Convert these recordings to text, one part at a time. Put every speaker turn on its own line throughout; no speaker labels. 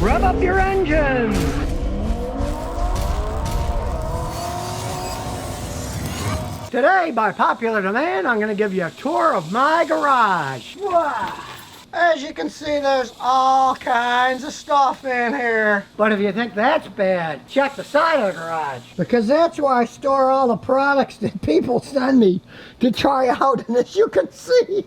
Rev up your engines! Today, by popular demand, I'm going to give you a tour of my garage. Wow. As you can see, there's all kinds of stuff in here. But if you think that's bad, check the side of the garage. Because that's where I store all the products that people send me to try out. And as you can see,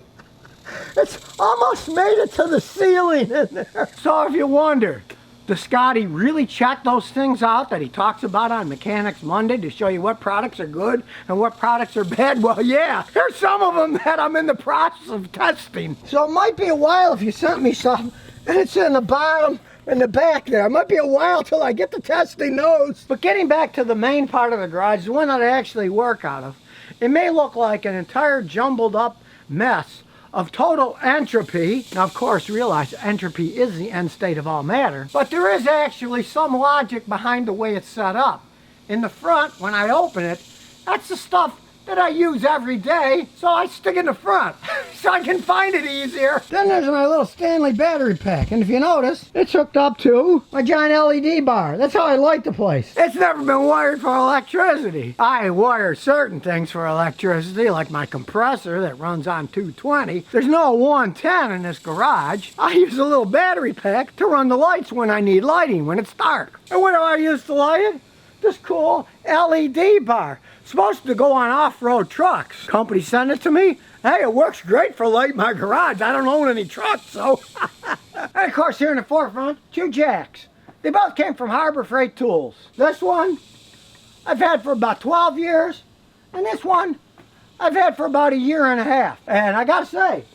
it's almost made it to the ceiling in there. So if you wonder, does Scotty really check those things out that he talks about on Mechanics Monday to show you what products are good and what products are bad? Well, yeah, there's some of them that I'm in the process of testing. So it might be a while if you sent me some, and it's in the bottom and the back there. It might be a while till I get to testing those. But getting back to the main part of the garage, the one that I actually work out of, it may look like an entire jumbled up mess of total entropy. Now, of course, realize entropy is the end state of all matter, but there is actually some logic behind the way it's set up. In the front, when I open it, that's the stuff that I use every day, so I stick in the front so I can find it easier. Then there's my little Stanley battery pack, and if you notice, it's hooked up to my giant LED bar. That's how I light the place. It's never been wired for electricity. I wire certain things for electricity, like my compressor that runs on 220. There's no 110 in this garage. I use a little battery pack to run the lights when I need lighting, when it's dark. And what do I use to light it? This cool LED bar. Supposed to go on off-road trucks. Company sent it to me. Hey, it works great for lighting my garage. I don't own any trucks, so. And of course, here in the forefront, 2 jacks. They both came from Harbor Freight Tools. This one I've had for about 12 years, and this one I've had for about 1.5 years. And I gotta say,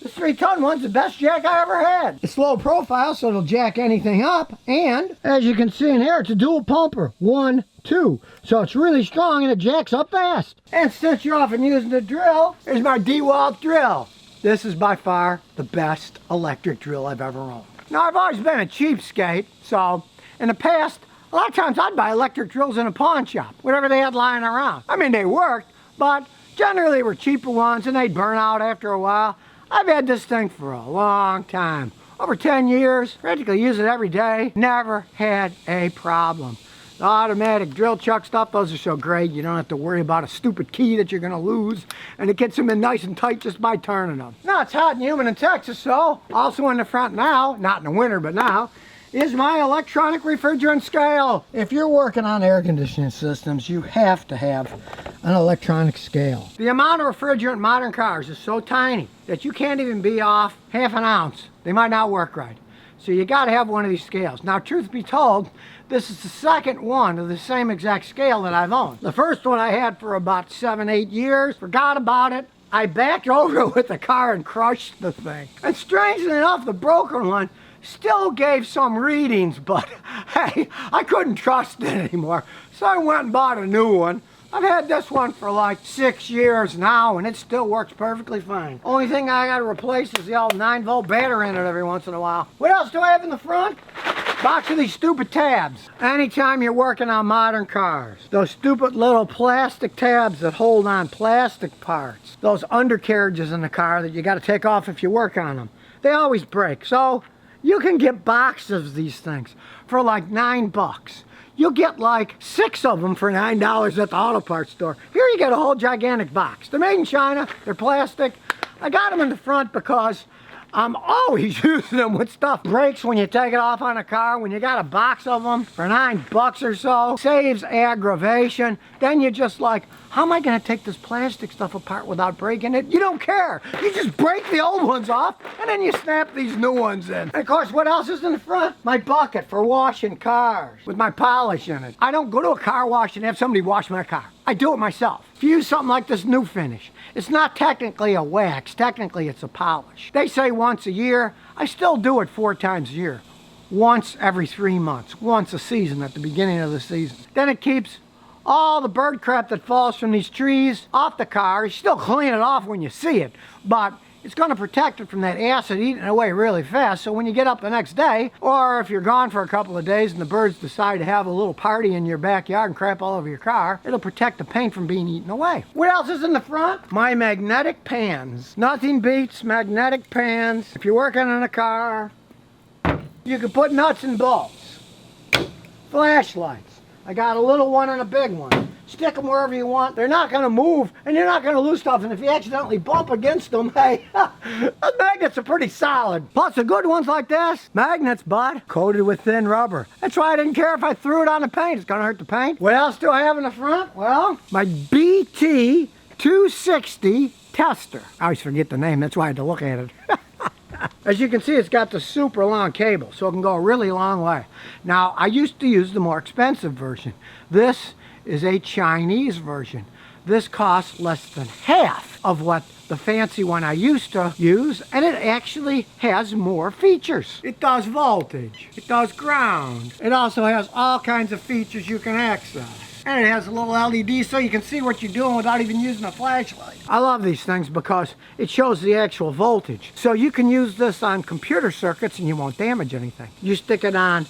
this 3-ton one's the best jack I ever had. It's low profile, so it'll jack anything up. And as you can see in here, it's a dual pumper. 1, 2. So it's really strong and it jacks up fast. And since you're often using the drill, here's my DeWalt drill. This is by far the best electric drill I've ever owned. Now, I've always been a cheapskate, so in the past, a lot of times I'd buy electric drills in a pawn shop, whatever they had lying around. I mean, they worked, but generally they were cheaper ones and they'd burn out after a while. I've had this thing for a long time. Over 10 years, practically use it every day. Never had a problem. The automatic drill chuck stuff, those are so great. You don't have to worry about a stupid key that you're gonna lose. And it gets them in nice and tight just by turning them. Now it's hot and humid in Texas, so also in the front now, not in the winter, but now, is my electronic refrigerant scale. If you're working on air conditioning systems, you have to have an electronic scale. The amount of refrigerant in modern cars is so tiny that you can't even be off ½ an ounce. They might not work right. So you gotta have one of these scales. Now, truth be told, this is the second one of the same exact scale that I've owned. The first one I had for about 7-8 years, forgot about it. I backed over with the car and crushed the thing. And strangely enough, the broken one still gave some readings, but hey, I couldn't trust it anymore. So I went and bought a new one. I've had this one for like 6 years now, and it still works perfectly fine. Only thing I gotta replace is the old 9-volt battery in it every once in a while. What else do I have in the front? Box of these stupid tabs. Anytime you're working on modern cars, those stupid little plastic tabs that hold on plastic parts, those undercarriages in the car that you gotta take off if you work on them, they always break. So you can get boxes of these things for like $9. You'll get like 6 of them for $9 at the auto parts store. Here you get a whole gigantic box. They're made in China, they're plastic. I got them in the front because I'm always using them when stuff breaks when you take it off on a car. When you got a box of them for $9 or so, saves aggravation. Then you're just like, how am I gonna take this plastic stuff apart without breaking it? You don't care. You just break the old ones off and then you snap these new ones in. And of course, what else is in the front? My bucket for washing cars with my polish in it. I don't go to a car wash and have somebody wash my car. I do it myself. If you use something like this new finish, it's not technically a wax, technically it's a polish. They say once a year. I still do it 4 times a year. Once every 3 months, once a season at the beginning of the season. Then it keeps all the bird crap that falls from these trees off the car. You still clean it off when you see it, but it's going to protect it from that acid eating away really fast. So when you get up the next day, or if you're gone for a couple of days and the birds decide to have a little party in your backyard and crap all over your car, it'll protect the paint from being eaten away. What else is in the front? My magnetic pans. Nothing beats magnetic pans. If you're working on a car, You can put nuts and bolts. Flashlights. I got a little one and a big one. Stick them wherever you want. They're not going to move, and you're not going to lose stuff. And if you accidentally bump against them, hey, the magnets are pretty solid. Plus, the good ones like this, magnets, bud, coated with thin rubber. That's why I didn't care if I threw it on the paint. It's going to hurt the paint. What else do I have in the front? Well, my BT 260 tester. I always forget the name. That's why I had to look at it. As you can see, it's got the super long cable, so it can go a really long way. Now, I used to use the more expensive version. This is a Chinese version. This costs less than half of what the fancy one I used to use, and it actually has more features. It does voltage, it does ground. It also has all kinds of features you can access. And it has a little LED so you can see what you're doing without even using a flashlight. I love these things because it shows the actual voltage. So you can use this on computer circuits and you won't damage anything. You stick it on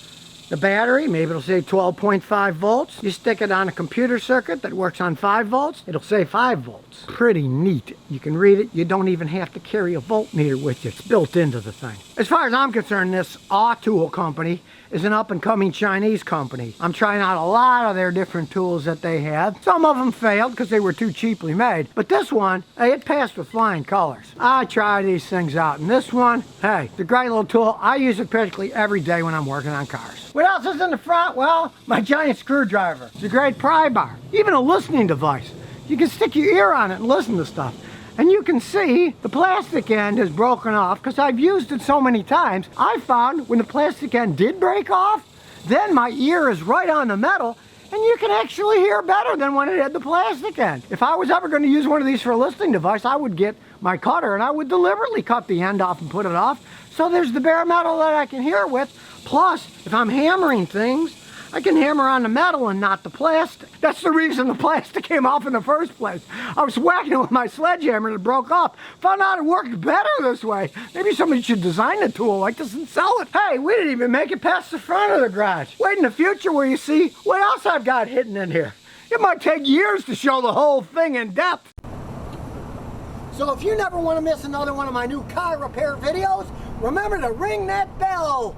the battery, maybe it'll say 12.5 volts. You stick it on a computer circuit that works on 5 volts, it'll say 5 volts. Pretty neat. You can read it. You don't even have to carry a voltmeter with you. It's built into the thing. As far as I'm concerned, this Tool company is an up-and-coming Chinese company. I'm trying out a lot of their different tools that they have. Some of them failed because they were too cheaply made. But this one, hey, it passed with flying colors. I try these things out. And this one, hey, it's a great little tool. I use it practically every day when I'm working on cars. What else is in the front? Well, my giant screwdriver. It's a great pry bar. Even a listening device. You can stick your ear on it and listen to stuff. And you can see the plastic end is broken off because I've used it so many times. I found when the plastic end did break off, then my ear is right on the metal and you can actually hear better than when it had the plastic end. If I was ever going to use one of these for a listening device, I would get my cutter and I would deliberately cut the end off and put it off. So there's the bare metal that I can hear with. Plus, if I'm hammering things, I can hammer on the metal and not the plastic. That's the reason the plastic came off in the first place. I was whacking it with my sledgehammer and it broke off. Found out it worked better this way. Maybe somebody should design a tool like this and sell it. Hey, we didn't even make it past the front of the garage. Wait in the future where you see what else I've got hidden in here. It might take years to show the whole thing in depth. So if you never want to miss another one of my new car repair videos, remember to ring that bell.